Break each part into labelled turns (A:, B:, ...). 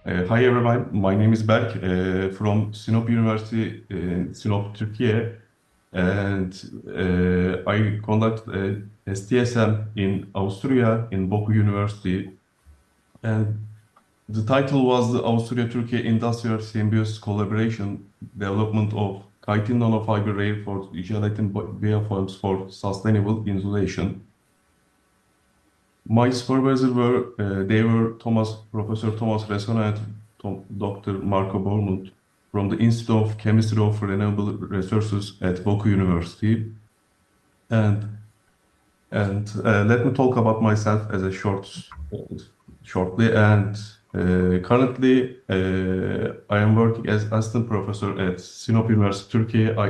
A: Hi everyone, my name is Berk from Sinop University in Sinop, Turkey, and I conduct STSM in Austria in Boku University. And the title was the Austria-Turkey Industrial Symbiosis Collaboration Development of Chitin Nanofiber Reinforced Gelatin Bioforms for Sustainable Insulation. My supervisors were Professor Thomas Resona and Dr. Marco Bormund from the Institute of Chemistry of Renewable Resources at Boku University. And let me talk about myself as a shortly. And currently, I am working as assistant professor at Sinop University, Turkey. I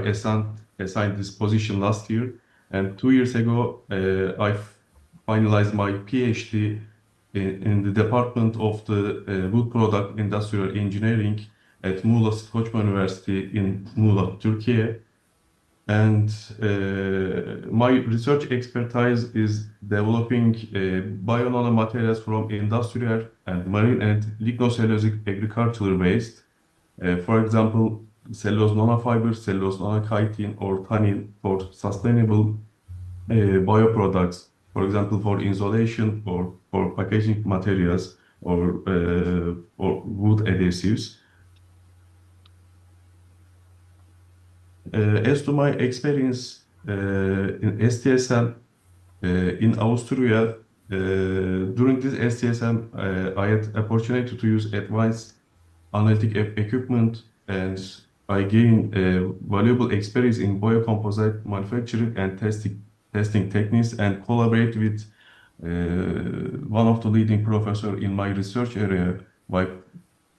A: assigned this position last year, and 2 years ago, I finalized my PhD in the Department of the Wood Product Industrial Engineering at Muğla Koçman University in Muğla, Turkey. And my research expertise is developing bio-nanomaterials from industrial and marine and lignocellulosic agricultural waste. For example, cellulose nanofibers, cellulose nanochitin, or tannin for sustainable bioproducts. For example, for insulation or for packaging materials or wood adhesives. As to my experience in STSM in Austria, during this STSM, I had opportunity to use advanced analytic equipment, and I gained valuable experience in biocomposite manufacturing and testing techniques, and collaborate with one of the leading professor in my research area, by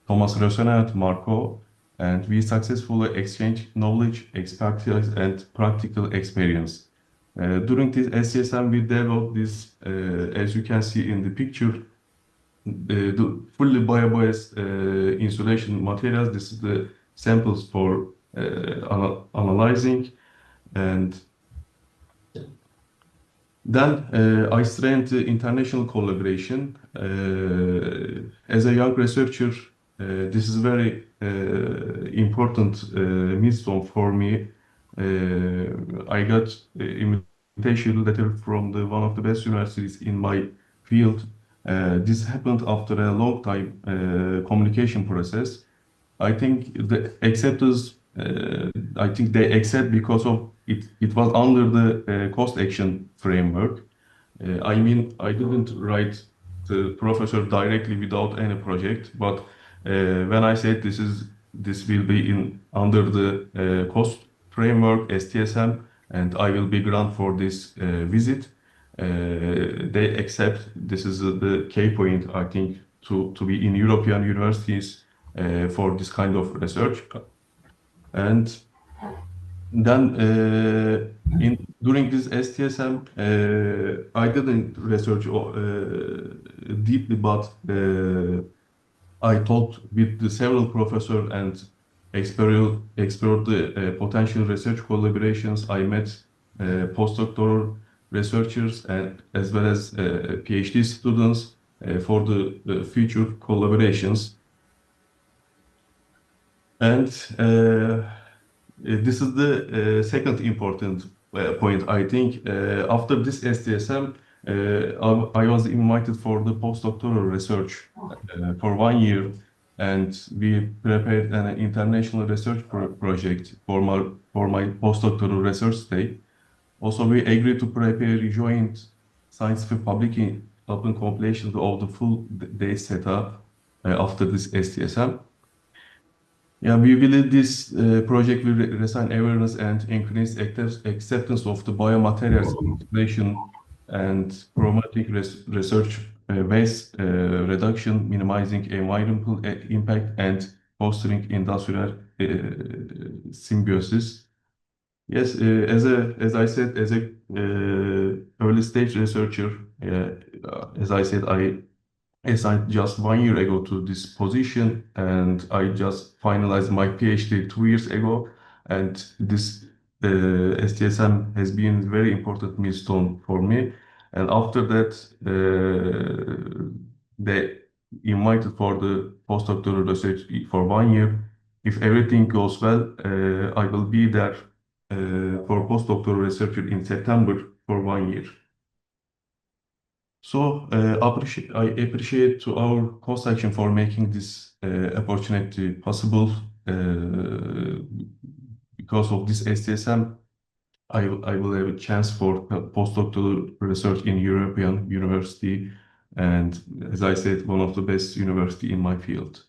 A: Thomas Rosenat, Marco, and we successfully exchanged knowledge, expertise, and practical experience. During this SCSM, we developed this, as you can see in the picture, the fully bio-based insulation materials. This is the samples for analyzing. And then I strengthened the international collaboration. As a young researcher, this is very important milestone for me. I got invitation letter from one of the best universities in my field. This happened after a long time communication process. I think the acceptance, I think they accept because of it. It was under the cost action framework. I mean, I didn't write the professor directly without any project, but when I said this will be in under the cost framework STSM, and I will be grant for this visit, they accept. This is the key point, I think, to be in European universities for this kind of research. And then during this STSM, I didn't research deeply, but I talked with the several professors and explored the potential research collaborations. I met postdoctoral researchers and as well as PhD students for the future collaborations. And this is the second important point, I think. After this STSM, I was invited for the postdoctoral research for 1 year, and we prepared an international research project for my postdoctoral research stay. Also, we agreed to prepare a joint scientific publication open compilation of the full day setup after this STSM. Yeah, we believe this project will raise awareness and increase acceptance of the biomaterials integration and promoting research waste reduction, minimizing environmental impact, and fostering industrial symbiosis. Yes, as I said, as a early stage researcher, as I said, I assigned just 1 year ago to this position, and I just finalized my PhD 2 years ago. And this STSM has been very important milestone for me. And after that, they invited for the postdoctoral research for 1 year. If everything goes well, I will be there for postdoctoral research in September for 1 year. So I appreciate to our co-section for making this opportunity possible. Because of this STSM, I will have a chance for postdoctoral research in European university, and as I said, one of the best university in my field.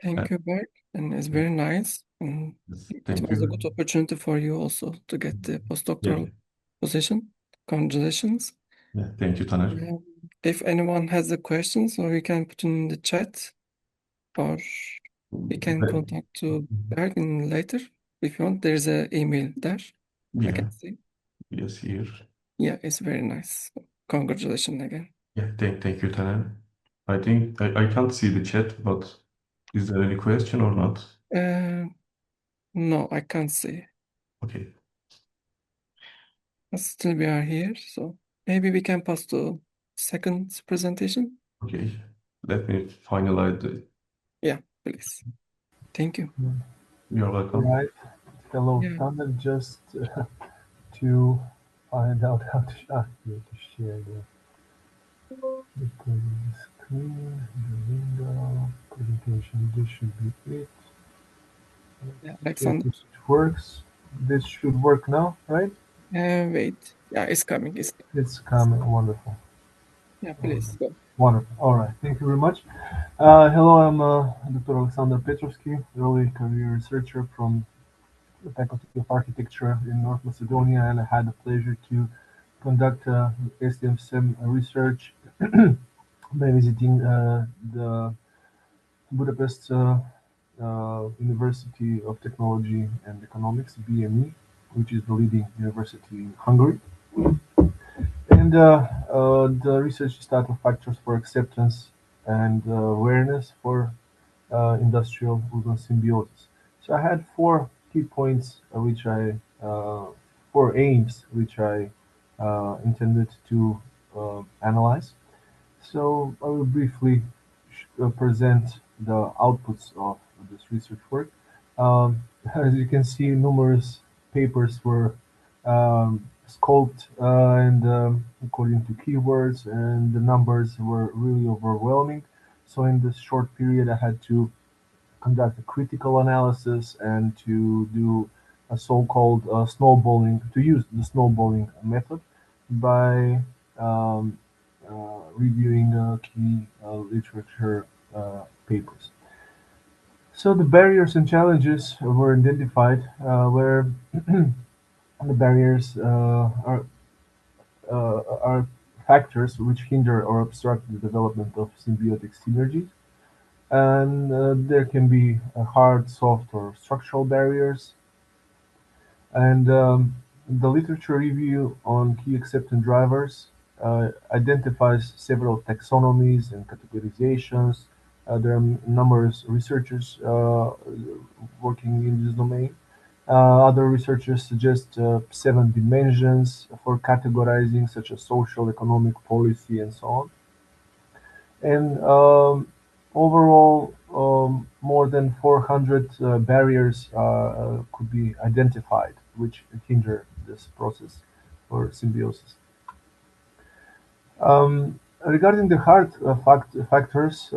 B: Thank you, Berk, and it's very nice. And it
A: Thank
B: was a
A: you.
B: good opportunity for you also to get the
A: Yeah,
B: postdoctoral position. Congratulations.
A: yeah. Thank you, Taner.
B: If anyone has a question, so we can put in the chat, or we can contact to Berk in later if you want. There's an email there. I
A: Yeah,
B: can see.
A: yes, here.
B: Yeah, it's very nice. Congratulations again.
A: Yeah, thank you, Taner. I think I can't see the chat, but is there any question or not?
B: No, I can't see.
A: Okay.
B: But still we are here, so maybe we can pass to second presentation.
A: Okay. Let me finalize the.
B: Yeah, please. Thank you.
A: You're welcome.
C: Right. Hello,
B: Yeah.
C: Thunder. Just to find out how to share the screen, the window, presentation. This should be it.
B: Yeah,
C: If
B: Aleksandar.
C: it works, this should work now, right?
B: Wait. Yeah, it's coming.
C: It's coming. Wonderful.
B: Yeah, please go.
C: Wonderful. All right. Thank you very much. Hello, I'm Dr. Aleksandar Petrovski, early career researcher from the Faculty of Architecture in North Macedonia, and I had the pleasure to conduct STSM research by visiting the Budapest University of Technology and Economics, BME, which is the leading university in Hungary. And the research title Factors for Acceptance and Awareness for Industrial Woodland Symbiosis. So I had four key points, four aims, which I intended to analyze. So I will briefly present the outputs of this research work. As you can see, numerous papers were scoped and according to keywords, and the numbers were really overwhelming. So in this short period, I had to conduct a critical analysis and to do a so-called snowballing, to use the snowballing method by um, reviewing key literature papers. So the barriers and challenges were identified where the barriers are factors which hinder or obstruct the development of symbiotic synergies. And there can be hard, soft, or structural barriers. And the literature review on key acceptance drivers identifies several taxonomies and categorizations. There are numerous researchers working in this domain. Other researchers suggest 7 dimensions for categorizing, such as social, economic, policy, and so on. And overall, more than 400 barriers could be identified, which hinder this process or symbiosis. Regarding the hard factors,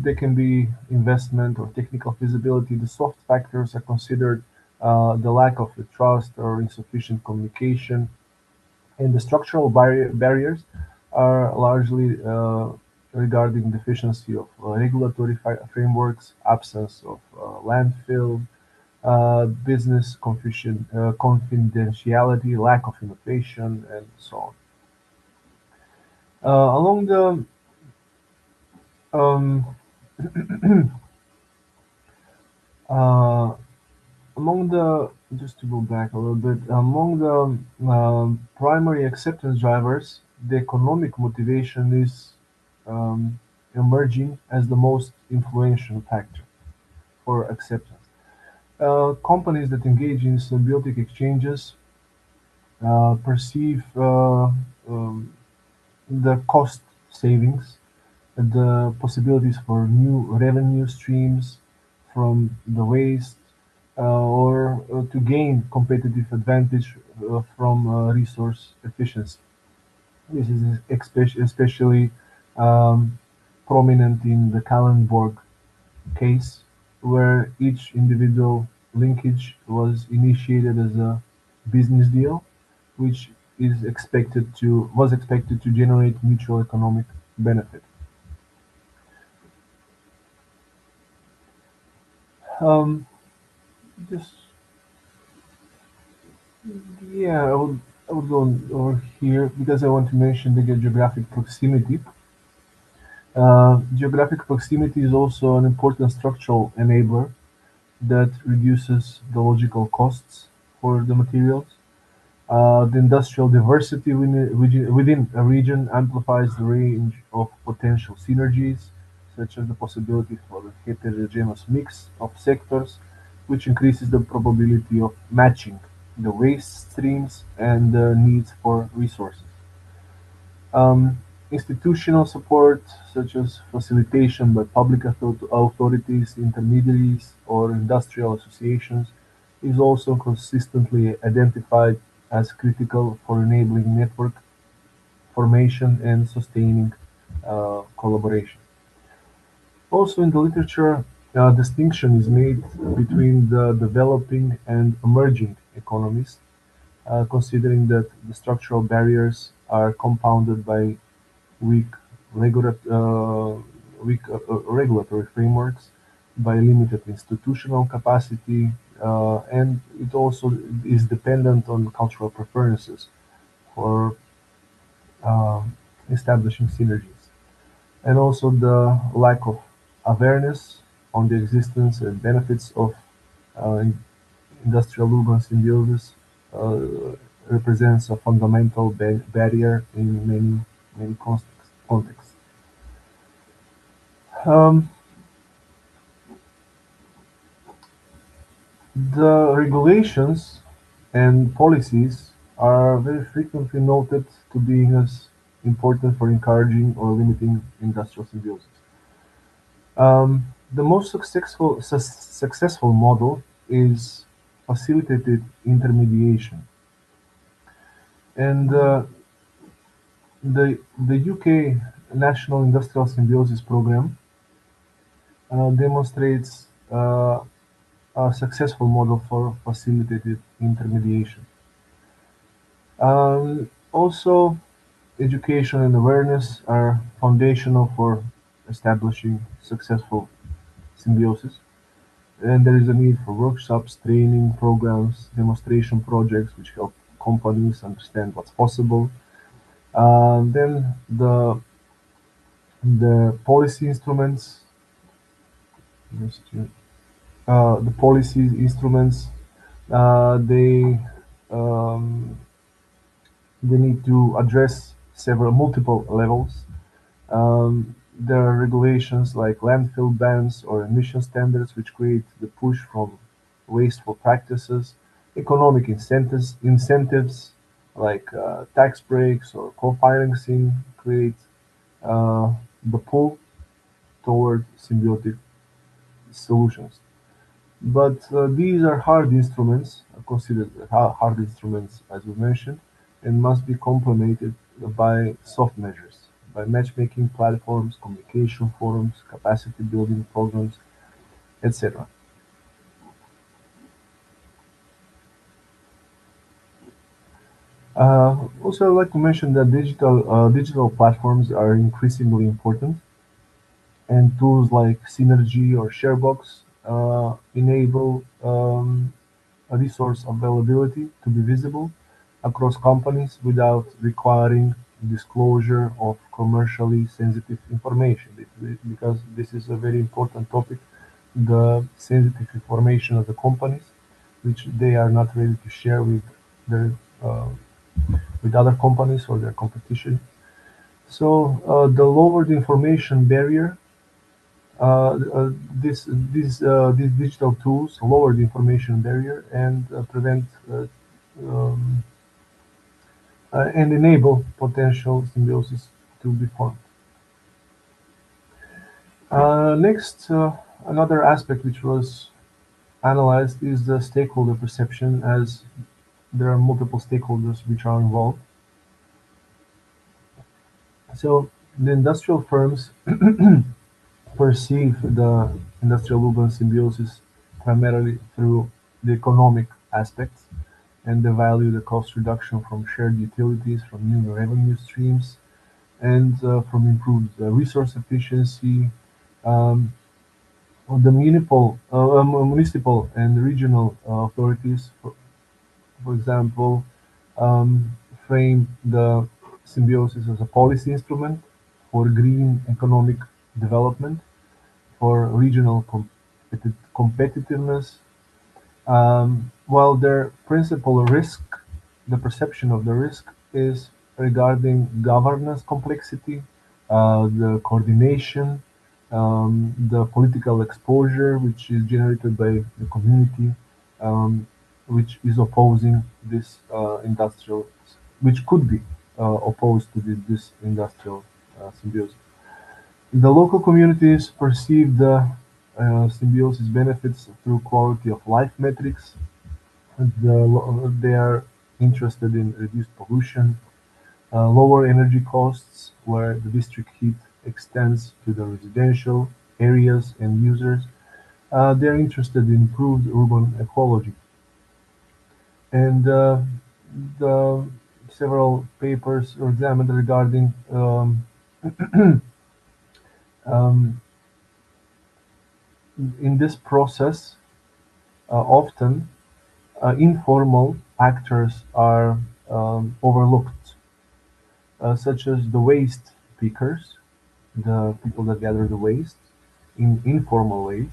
C: they can be investment or technical feasibility. The soft factors are considered the lack of trust or insufficient communication, and the structural barriers are largely regarding deficiency of regulatory frameworks, absence of landfill, business confidentiality, lack of innovation, and so on. Along the um, uh, among the just to go back a little bit, among the primary acceptance drivers, the economic motivation is emerging as the most influential factor for acceptance. Companies that engage in symbiotic exchanges perceive the cost savings the possibilities for new revenue streams from the waste, or to gain competitive advantage from resource efficiency. This is especially um, prominent in the Kallenborg case, where each individual linkage was initiated as a business deal, which was expected to generate mutual economic benefit. Um, just yeah, I would go over here because I want to mention the geographic proximity. Geographic proximity is also an important structural enabler that reduces the logical costs for the materials. The industrial diversity within a region amplifies the range of potential synergies, such as the possibility for a heterogeneous mix of sectors, which increases the probability of matching the waste streams and the needs for resources. Um, Institutional support, such as facilitation by public authorities, intermediaries, or industrial associations, is also consistently identified as critical for enabling network formation and sustaining collaboration. Also, in the literature, distinction is made between the developing and emerging economies, considering that the structural barriers are compounded by weak regulatory frameworks, by limited institutional capacity, and it also is dependent on cultural preferences for uh, establishing synergies. And also the lack of awareness on the existence and benefits of uh, industrial urban symbiosis represents a fundamental barrier in many contexts. Um, the regulations and policies are very frequently noted to being as important for encouraging or limiting industrial symbiosis. The most successful model is facilitated intermediation, and the UK National Industrial Symbiosis Program demonstrates a successful model for facilitated intermediation. Also, education and awareness are foundational for establishing successful symbiosis. And there is a need for workshops, training programs, demonstration projects which help companies understand what's possible. Then the policy instruments, the policy instruments, they um, they need to address several multiple levels. There are regulations like landfill bans or emission standards which create the push from wasteful practices, economic incentives like tax breaks or co-financing create uh, the pull toward symbiotic solutions. But these are hard instruments, considered hard instruments as we mentioned, and must be complemented by soft measures, by matchmaking platforms, communication forums, capacity building programs, etc. Also, I'd like to mention that digital platforms are increasingly important, and tools like Synergy or Sharebox enable resource availability to be visible across companies without requiring disclosure of commercially sensitive information. Because this is a very important topic, the sensitive information of the companies, which they are not ready to share their uh, with other companies or their competition. So the lower the information barrier, these digital tools lower the information barrier and prevent um, and enable potential symbiosis to be formed. Next, another aspect which was analyzed is the stakeholder perception, as there are multiple stakeholders which are involved. So the industrial firms perceive the industrial-urban symbiosis primarily through the economic aspects, and they value the cost reduction from shared utilities, from new revenue streams, and from improved resource efficiency. Um, the municipal and regional authorities, for example, um, frame the symbiosis as a policy instrument for green economic development, for regional competitiveness, while their principal risk, the perception of the risk, is regarding governance complexity, the coordination, the political exposure, which is generated by the community, um, which is opposing this industrial, which could be opposed to this industrial symbiosis. The local communities perceive the symbiosis benefits through quality of life metrics. They are interested in reduced pollution, lower energy costs, where the district heat extends to the residential areas and users. They are interested in improved urban ecology. And the several papers are examined regarding um, in this process, often informal actors are overlooked, such as the waste pickers, the people that gather the waste in informal ways,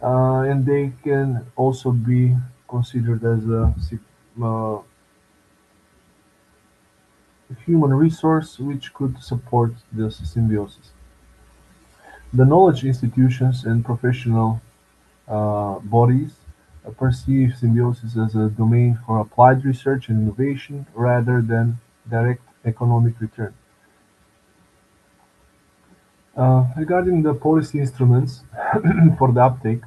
C: and they can also be considered as uh, human resource which could support this symbiosis. The knowledge institutions and professional bodies perceive symbiosis as a domain for applied research and innovation rather than direct economic return. Regarding the policy instruments for the uptake,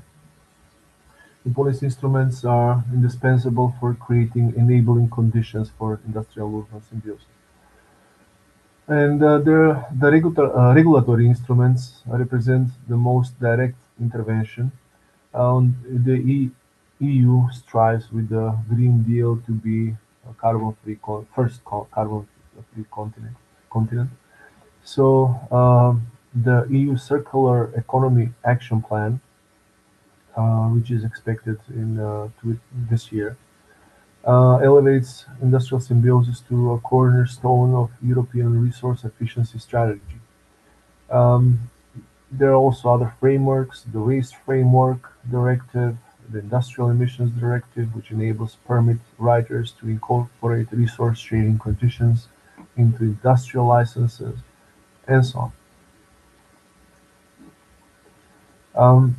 C: the policy instruments are indispensable for creating enabling conditions for industrial-urban symbiosis. And the regulatory instruments represent the most direct intervention. The EU strives with the Green Deal to be a carbon-free carbon-free continent. So the EU Circular Economy Action Plan, which is expected in this year, elevates industrial symbiosis to a cornerstone of European resource efficiency strategy. Um, there are also other frameworks: the Waste Framework Directive, the Industrial Emissions Directive, which enables permit writers to incorporate resource sharing conditions into industrial licenses, and so on. Um,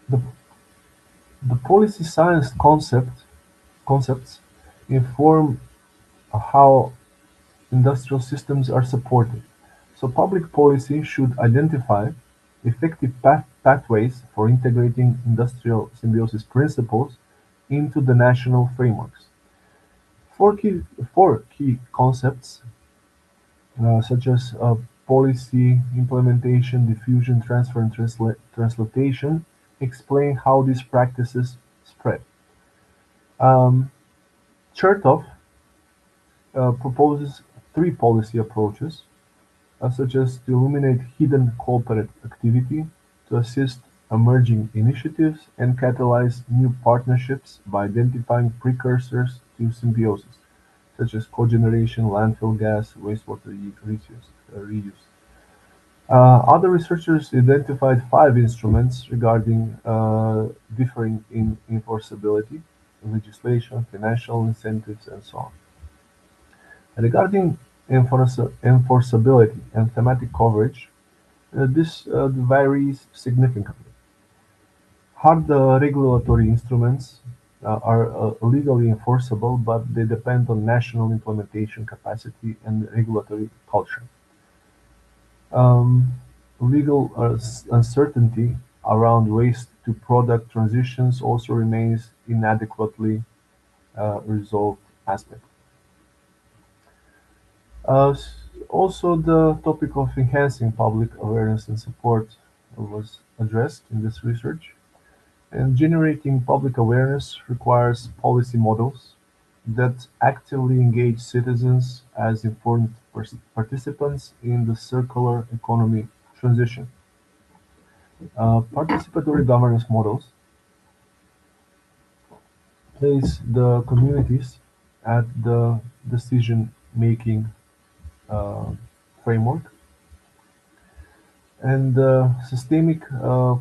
C: the, the policy science concepts inform how industrial systems are supported. So public policy should identify effective pathways for integrating industrial symbiosis principles into the national frameworks. Four key, four key concepts, such as policy, implementation, diffusion, transfer, and translation, explain how these practices spread. Um, Chertoff proposes three policy approaches, such as to illuminate hidden corporate activity, to assist emerging initiatives, and catalyze new partnerships by identifying precursors to symbiosis, such as cogeneration, landfill gas, wastewater reuse. Other researchers identified five instruments regarding differing in enforceability, legislation, financial incentives, and so on. Regarding enforceability and thematic coverage, this varies significantly. Hard regulatory instruments are legally enforceable, but they depend on national implementation capacity and regulatory culture. Um, Legal uncertainty around waste-to-product transitions also remains inadequately resolved aspect. Also, the topic of enhancing public awareness and support was addressed in this research. And generating public awareness requires policy models that actively engage citizens as informed participants in the circular economy transition. Participatory governance models place the communities at the decision-making uh, framework, and the systemic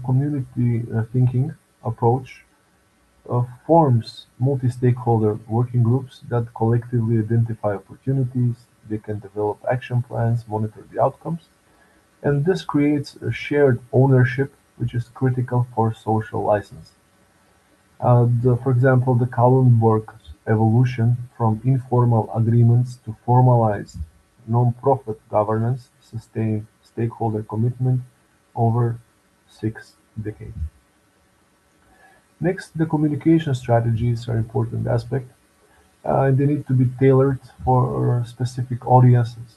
C: community thinking approach forms multi-stakeholder working groups that collectively identify opportunities. They can develop action plans, monitor the outcomes, and this creates a shared ownership, which is critical for social license. For example, the Kalundborg's evolution from informal agreements to formalized non-profit governance sustained stakeholder commitment over 6 decades. Next, the communication strategies are important aspect. They need to be tailored for specific audiences.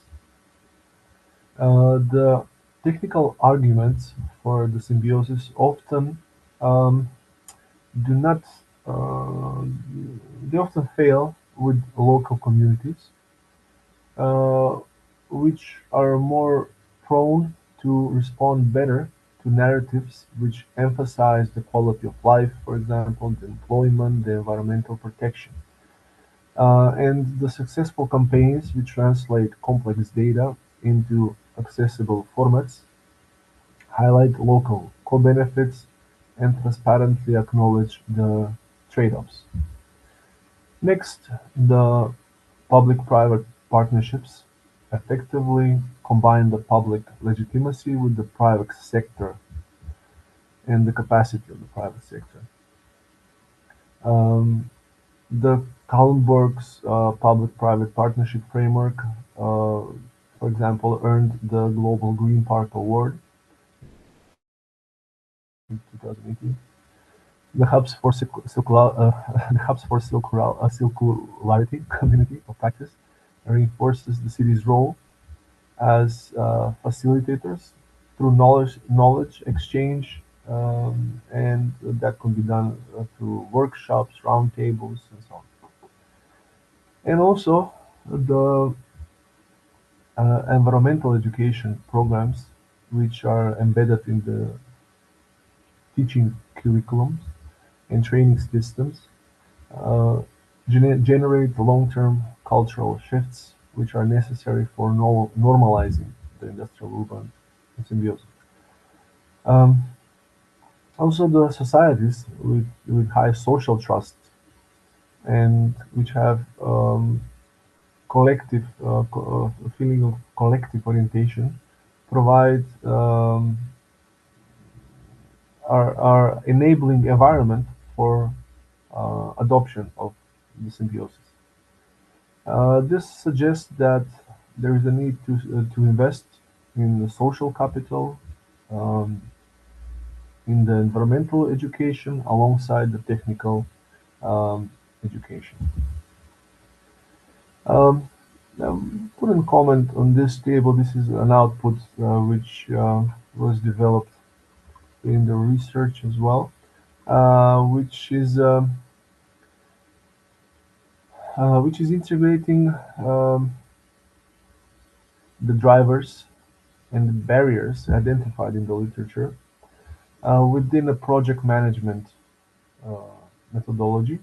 C: The technical arguments for the symbiosis often um, do not uh, they often fail with local communities, uh, which are more prone to respond better to narratives which emphasize the quality of life, for example, the employment, the environmental protection. And the successful campaigns which translate complex data into accessible formats highlight local co-benefits and transparently acknowledge the trade-offs. Next, the public-private partnerships effectively combine the public legitimacy with the private sector and the capacity of the private sector. Um, the Kallenberg's public-private partnership framework, for example, earned the Global Green Park Award in 2018. The hubs for the hubs for circularity community of practice reinforces the city's role as facilitators through knowledge exchange, and that can be done through workshops, roundtables, and so on. And also the environmental education programs, which are embedded in the teaching curriculums and training systems, uh, generate long-term cultural shifts which are necessary for normalizing the industrial-urban symbiosis. Um, Also, the societies with high social trust and which have collective a feeling of collective orientation provide are enabling environment for adoption of the symbiosis. This suggests that there is a need to invest in the social capital, um, in the environmental education alongside the technical education. Um, Couldn't comment on this table. This is an output which was developed in the research as well, which is integrating the drivers and the barriers identified in the literature within a project management uh, methodology,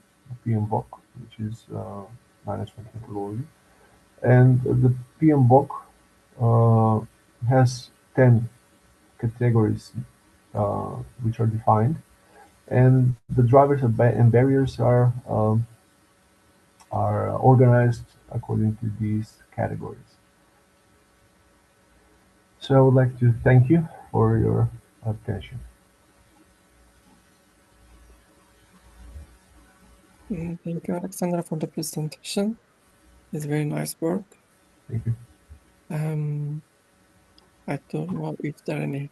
C: PMBOK, which is management methodology. And the PMBOK has 10 categories which are defined, and the drivers and barriers are organized according to these categories. So I would like to thank you for your attention.
B: Thank you, Aleksandar, for the presentation. It's very nice work.
C: Thank you.
B: Um, I don't know if there are any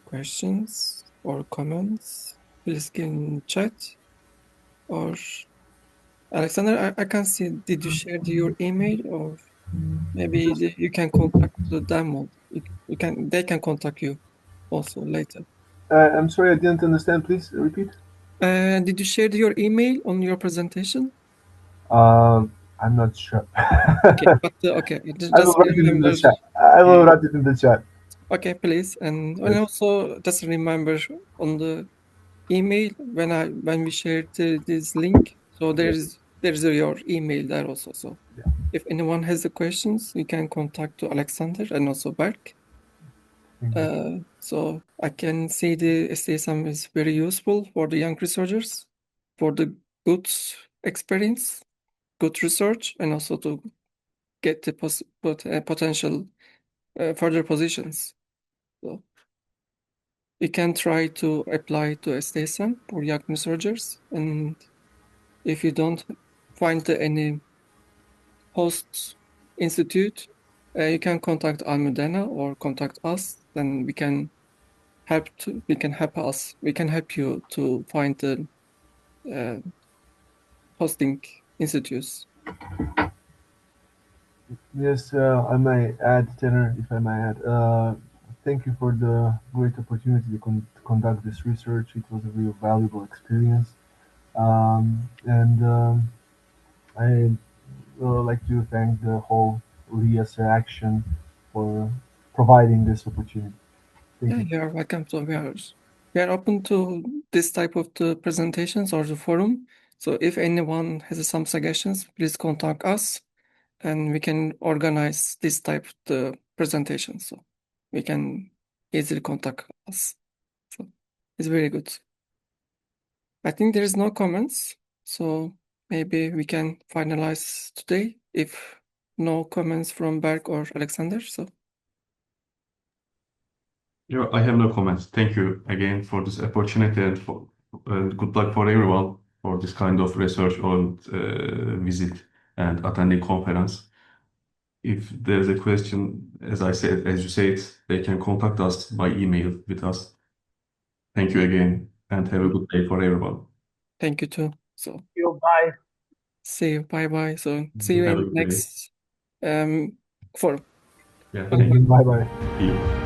B: questions or comments. Please get in chat. Or Aleksandar, I can see, did you share your email, or maybe you can contact them, or they can contact you also later.
C: I'm sorry, I didn't understand. Please repeat.
B: Did you share your email on your presentation?
C: I'm not sure.
B: Okay, but okay,
C: I will
B: just
C: write it in the
B: remember.
C: chat. I will
B: Yeah.
C: write it in the chat.
B: Okay, please, and
C: Yes.
B: also just remember on the email when we shared this link, so there's your email there also. So
C: Yeah.
B: if anyone has the questions, you can contact to Aleksandar and also Berk.
C: Thank you.
B: So I can say the STSM is very useful for the young researchers for the good experience, good research, and also to get the potential further positions. So we can try to apply to STSM for young researchers, and if you don't find any host institute, you can contact Almudena or contact us. Then we can help you to find the hosting institutes.
C: Yes, I may add, Tanner, if I may add. Thank you for the great opportunity to conduct this research. It was a real valuable experience. And I would like to thank the whole LIAISE action for providing this opportunity. Thank
B: Yeah,
C: you.
B: you are welcome. So we are open to this type of the presentations or the forum. So if anyone has some suggestions, please contact us, and we can organize this type of the presentation. So we can easily contact us. So it's very good. I think there is no comments, so maybe we can finalize today if no comments from Berk or Aleksandar. So
A: Yeah, I have no comments. Thank you again for this opportunity and good luck for everyone for this kind of research and visit and attending conference. If there's a question, as you said, they can contact us by email with us. Thank you again and have a good day for everyone.
B: thank you too. So
C: You bye.
B: see you. Bye bye. So see you
A: Have a
B: in
A: good day.
B: next forum.
A: Yeah,
C: Thank
A: thank
C: you.
A: you.
C: Bye bye.
A: See you.